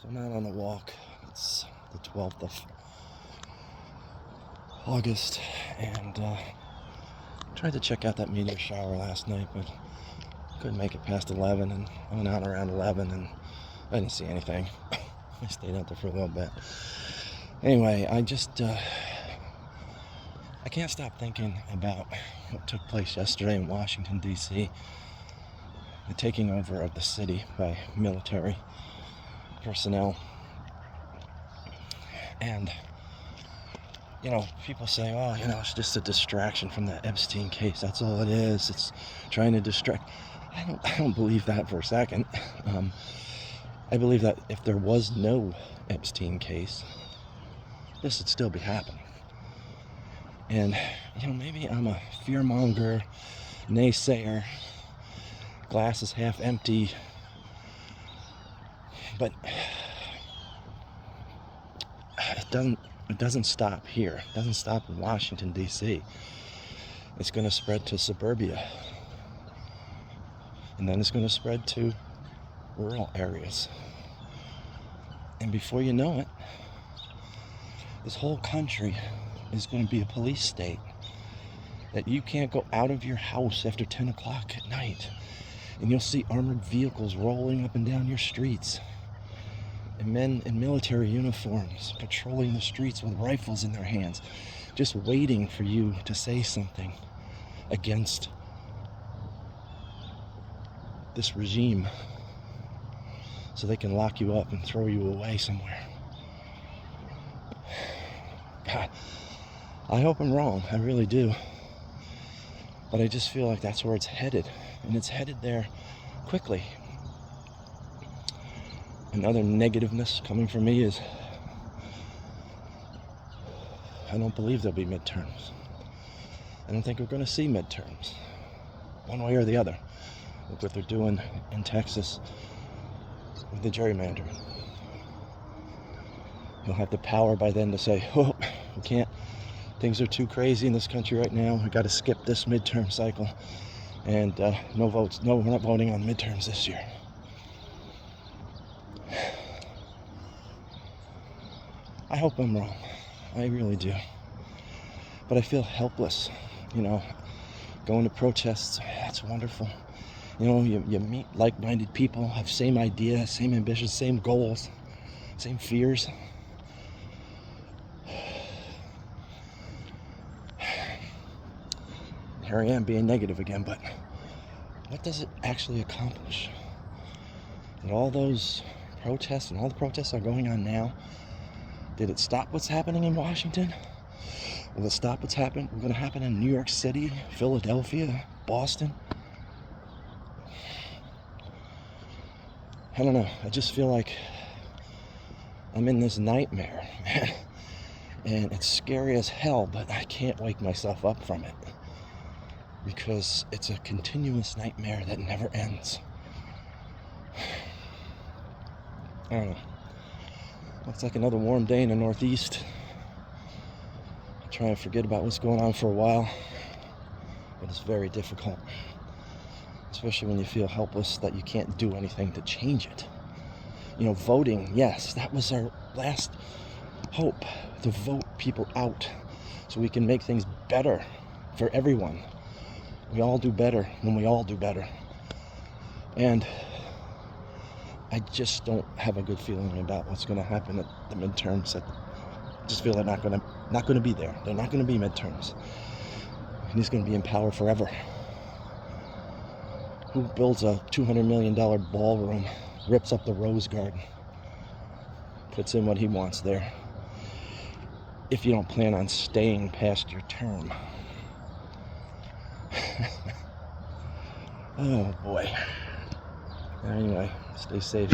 So I'm out on a walk. It's the 12th of August, and tried to check out that meteor shower last night, but couldn't make it past 11, and I went out around 11, and I didn't see anything. I stayed out there for a little bit. Anyway, I can't stop thinking about what took place yesterday in Washington, D.C., the taking over of the city by military personnel. And, people say, oh, it's just a distraction from the Epstein case. That's all it is. It's trying to distract. I don't believe that for a second. I believe that if there was no Epstein case, this would still be happening. And, maybe I'm a fearmonger, naysayer, glass is half empty, but it doesn't stop here. It doesn't stop in Washington, D.C. It's going to spread to suburbia. And then it's going to spread to rural areas. And before you know it, this whole country is going to be a police state. That you can't go out of your house after 10 o'clock at night. And you'll see armored vehicles rolling up and down your streets. And men in military uniforms patrolling the streets with rifles in their hands, just waiting for you to say something against this regime so they can lock you up and throw you away somewhere. God, I hope I'm wrong, I really do. But I just feel like that's where it's headed, and it's headed there quickly. Another negativeness coming from me is I don't believe there'll be midterms. I don't think we're going to see midterms, one way or the other. Look what they're doing in Texas with the gerrymandering. You'll have the power by then to say, oh, we can't, things are too crazy in this country right now, we got to skip this midterm cycle, and no votes, no, we're not voting on midterms this year. I hope I'm wrong. I really do. But I feel helpless, going to protests, that's wonderful. You meet like-minded people, have same ideas, same ambitions, same goals, same fears. Here I am being negative again, but what does it actually accomplish? That all those protests and all the protests are going on now, did it stop what's happening in Washington? Will it stop what's going to happen in New York City, Philadelphia, Boston? I don't know. I just feel like I'm in this nightmare. And it's scary as hell, but I can't wake myself up from it. Because it's a continuous nightmare that never ends. I don't know. Looks like another warm day in the Northeast. I try and forget about what's going on for a while, but it's very difficult. Especially when you feel helpless that you can't do anything to change it. Voting, yes, that was our last hope, to vote people out so we can make things better for everyone. We all do better when we all do better. And I just don't have a good feeling about what's going to happen at the midterms. I just feel they're not going to be there. They're not going to be midterms. And he's going to be in power forever. Who builds a $200 million ballroom, rips up the Rose Garden, puts in what he wants there, if you don't plan on staying past your term? Oh boy. Anyway, stay safe.